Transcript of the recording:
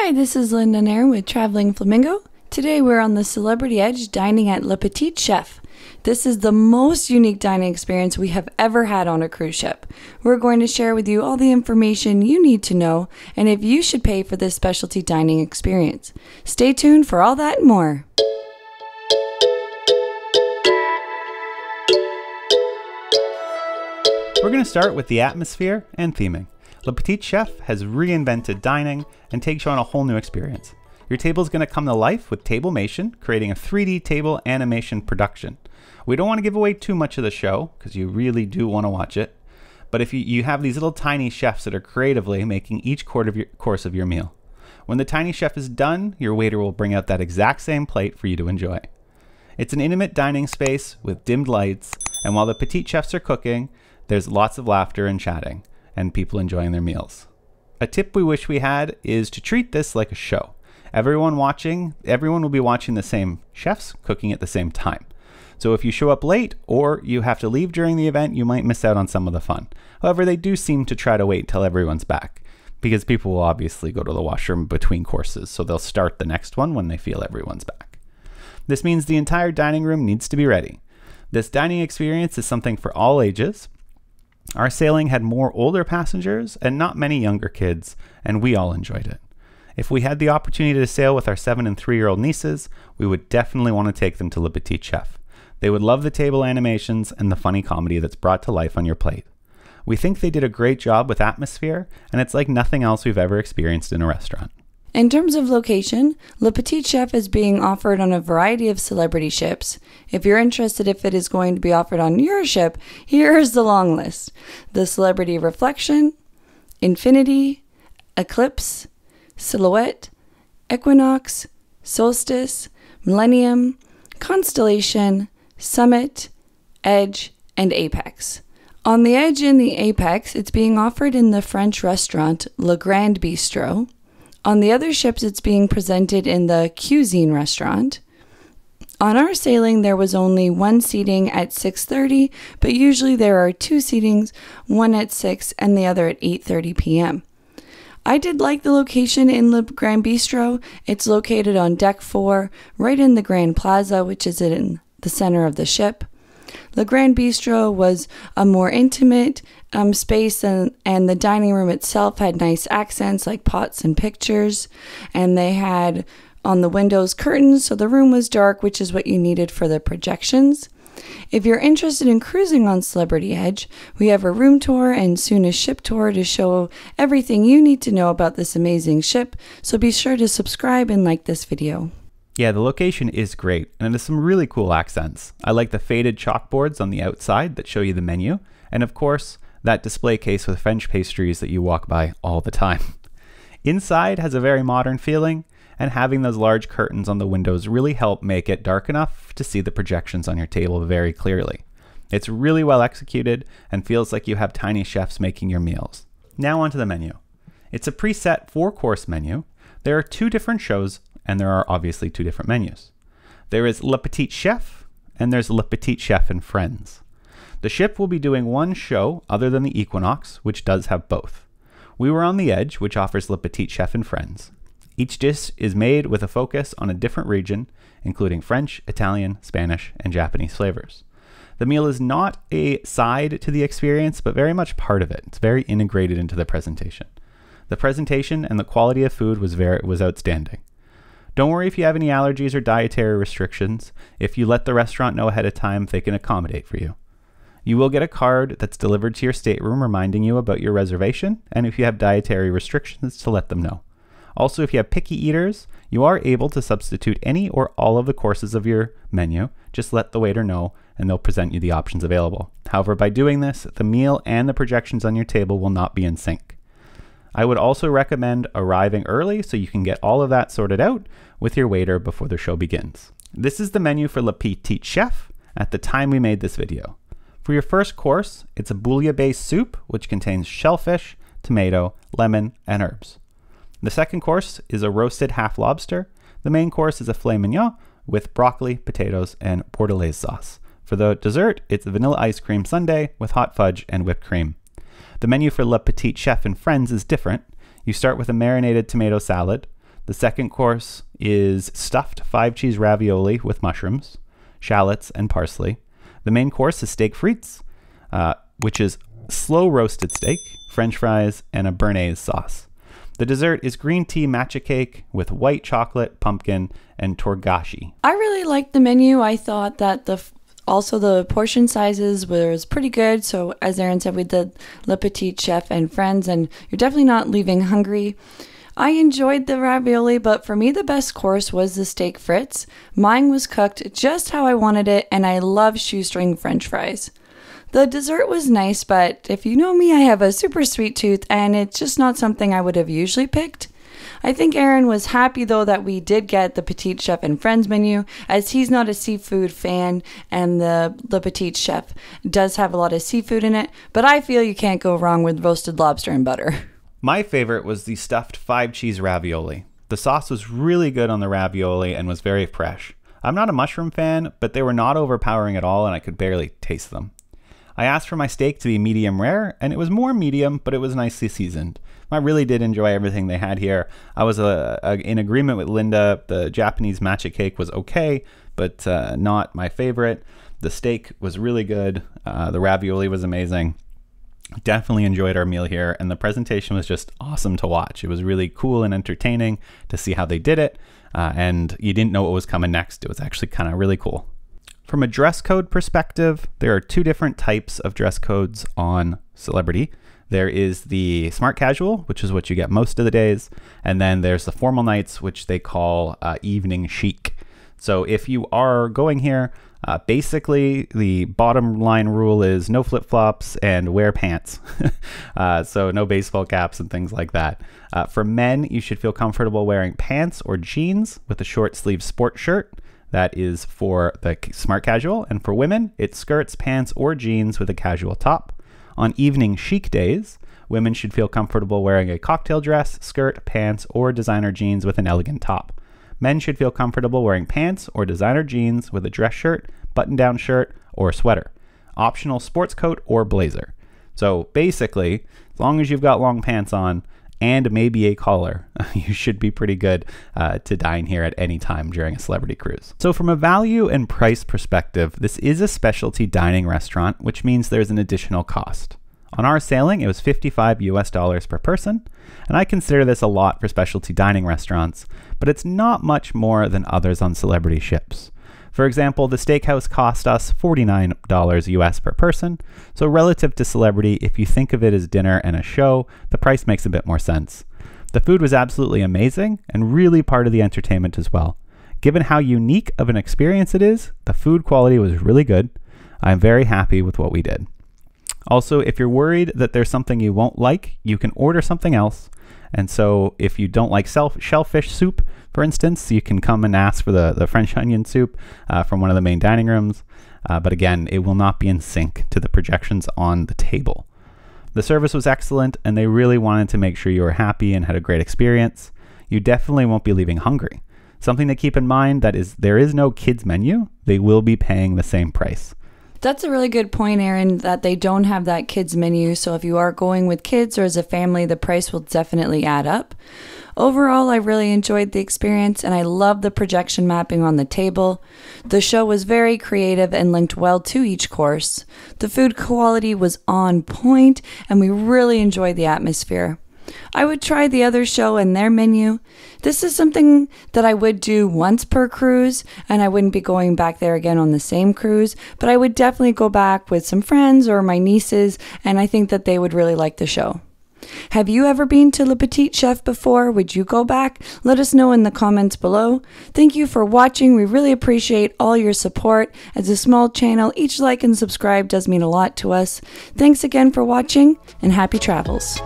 Hi, this is Linda Nair with Traveling Flamingo. Today we're on the Celebrity Edge dining at Le Petit Chef. This is the most unique dining experience we have ever had on a cruise ship. We're going to share with you all the information you need to know and if you should pay for this specialty dining experience. Stay tuned for all that and more. We're going to start with the atmosphere and theming. Le Petit Chef has reinvented dining and takes you on a whole new experience. Your table is going to come to life with TableMation, creating a 3D table animation production. We don't want to give away too much of the show, because you really do want to watch it. But if you have these little tiny chefs that are creatively making each course of your meal. When the tiny chef is done, your waiter will bring out that exact same plate for you to enjoy. It's an intimate dining space with dimmed lights, and while the Petit Chefs are cooking, there's lots of laughter and chatting, and people enjoying their meals. A tip we wish we had is to treat this like a show. Everyone will be watching the same chefs cooking at the same time. So if you show up late or you have to leave during the event, you might miss out on some of the fun. However, they do seem to try to wait till everyone's back, because people will obviously go to the washroom between courses, so they'll start the next one when they feel everyone's back. This means the entire dining room needs to be ready. This dining experience is something for all ages. Our sailing had more older passengers and not many younger kids, and we all enjoyed it. If we had the opportunity to sail with our 7- and 3-year-old nieces, we would definitely want to take them to Le Petit Chef. They would love the table animations and the funny comedy that's brought to life on your plate. We think they did a great job with atmosphere, and it's like nothing else we've ever experienced in a restaurant. In terms of location, Le Petit Chef is being offered on a variety of celebrity ships. If you're interested if it is going to be offered on your ship, here is the long list. The Celebrity Reflection, Infinity, Eclipse, Silhouette, Equinox, Solstice, Millennium, Constellation, Summit, Edge, and Apex. On the Edge and the Apex, it's being offered in the French restaurant Le Grand Bistro. On the other ships, it's being presented in the Cuisine restaurant. On our sailing, there was only one seating at 6:30, but usually there are two seatings, one at 6 and the other at 8:30 p.m. I did like the location in Le Grand Bistro. It's located on deck 4, right in the Grand Plaza, which is in the center of the ship. Le Grand Bistro was a more intimate space, and the dining room itself had nice accents like pots and pictures, and they had on the windows curtains, so the room was dark, which is what you needed for the projections. If you're interested in cruising on Celebrity Edge, we have a room tour and soon a ship tour to show everything you need to know about this amazing ship, so be sure to subscribe and like this video. Yeah, the location is great, and it has some really cool accents. I like the faded chalkboards on the outside that show you the menu, and of course, that display case with French pastries that you walk by all the time. Inside has a very modern feeling, and having those large curtains on the windows really help make it dark enough to see the projections on your table very clearly. It's really well executed and feels like you have tiny chefs making your meals. Now onto the menu. It's a preset 4-course menu. There are 2 different shows, and there are obviously 2 different menus. There is Le Petit Chef, and there's Le Petit Chef and Friends. The ship will be doing one show other than the Equinox, which does have both. We were on the Edge, which offers Le Petit Chef and Friends. Each dish is made with a focus on a different region, including French, Italian, Spanish, and Japanese flavors. The meal is not a side to the experience, but very much part of it. It's very integrated into the presentation. The presentation and the quality of food was outstanding. Don't worry if you have any allergies or dietary restrictions. If you let the restaurant know ahead of time, they can accommodate for you. You will get a card that's delivered to your stateroom reminding you about your reservation, and if you have dietary restrictions, to let them know. Also, if you have picky eaters, you are able to substitute any or all of the courses of your menu. Just let the waiter know, and they'll present you the options available. However, by doing this, the meal and the projections on your table will not be in sync. I would also recommend arriving early so you can get all of that sorted out with your waiter before the show begins. This is the menu for Le Petit Chef at the time we made this video. For your first course, it's a bouillon-based soup which contains shellfish, tomato, lemon, and herbs. The second course is a roasted half lobster. The main course is a filet mignon with broccoli, potatoes, and bordelaise sauce. For the dessert, it's a vanilla ice cream sundae with hot fudge and whipped cream. The menu for Le Petit Chef and Friends is different. You start with a marinated tomato salad. The second course is stuffed 5-cheese ravioli with mushrooms, shallots, and parsley. The main course is steak frites, which is slow roasted steak, French fries, and a béarnaise sauce. The dessert is green tea matcha cake with white chocolate, pumpkin, and torgashi. I really liked the menu. I thought that also the portion sizes was pretty good. So as Erin said, we did Le Petit Chef and Friends, and you're definitely not leaving hungry. I enjoyed the ravioli, but for me the best course was the steak frites. Mine was cooked just how I wanted it, and I love shoestring French fries. The dessert was nice, but if you know me, I have a super sweet tooth, and it's just not something I would have usually picked. I think Erin was happy though that we did get the Petit Chef and Friends menu, as he's not a seafood fan, and the Petit Chef does have a lot of seafood in it, but I feel you can't go wrong with roasted lobster and butter. My favorite was the stuffed 5-cheese ravioli. The sauce was really good on the ravioli and was very fresh. I'm not a mushroom fan, but they were not overpowering at all and I could barely taste them. I asked for my steak to be medium rare, and it was more medium, but it was nicely seasoned. I really did enjoy everything they had here. I was in agreement with Linda. The Japanese matcha cake was okay, but not my favorite. The steak was really good. The ravioli was amazing. Definitely enjoyed our meal here, and the presentation was just awesome to watch. It was really cool and entertaining to see how they did it, and you didn't know what was coming next. It was actually kind of really cool. From a dress code perspective, there are two different types of dress codes on Celebrity. There is the smart casual, which is what you get most of the days, and then there's the formal nights, which they call evening chic. So if you are going here, basically the bottom line rule is no flip-flops and wear pants. So no baseball caps and things like that. For men, you should feel comfortable wearing pants or jeans with a short sleeve sport shirt. That is for the smart casual. And for women, it's skirts, pants, or jeans with a casual top. On evening chic days, women should feel comfortable wearing a cocktail dress, skirt, pants, or designer jeans with an elegant top. Men should feel comfortable wearing pants or designer jeans with a dress shirt, button-down shirt, or sweater. Optional sports coat or blazer. So basically, as long as you've got long pants on and maybe a collar, you should be pretty good to dine here at any time during a celebrity cruise. So from a value and price perspective, this is a specialty dining restaurant, which means there's an additional cost. On our sailing, it was $55 per person, and I consider this a lot for specialty dining restaurants, but it's not much more than others on celebrity ships. For example, the steakhouse cost us $49 US per person, so relative to Celebrity, if you think of it as dinner and a show, the price makes a bit more sense. The food was absolutely amazing and really part of the entertainment as well. Given how unique of an experience it is, the food quality was really good. I'm very happy with what we did. Also, if you're worried that there's something you won't like, you can order something else. And so if you don't like shellfish soup, for instance, you can come and ask for the French onion soup from one of the main dining rooms. But again, it will not be in sync to the projections on the table. The service was excellent, and they really wanted to make sure you were happy and had a great experience. You definitely won't be leaving hungry. Something to keep in mind that is there is no kids menu. They will be paying the same price. That's a really good point, Erin, that they don't have that kids menu. So if you are going with kids or as a family, the price will definitely add up. Overall, I really enjoyed the experience, and I love the projection mapping on the table. The show was very creative and linked well to each course. The food quality was on point, and we really enjoyed the atmosphere. I would try the other show and their menu. This is something that I would do once per cruise, and I wouldn't be going back there again on the same cruise, but I would definitely go back with some friends or my nieces, and I think that they would really like the show. Have you ever been to Le Petit Chef before? Would you go back? Let us know in the comments below. Thank you for watching. We really appreciate all your support. As a small channel, each like and subscribe does mean a lot to us. Thanks again for watching, and happy travels.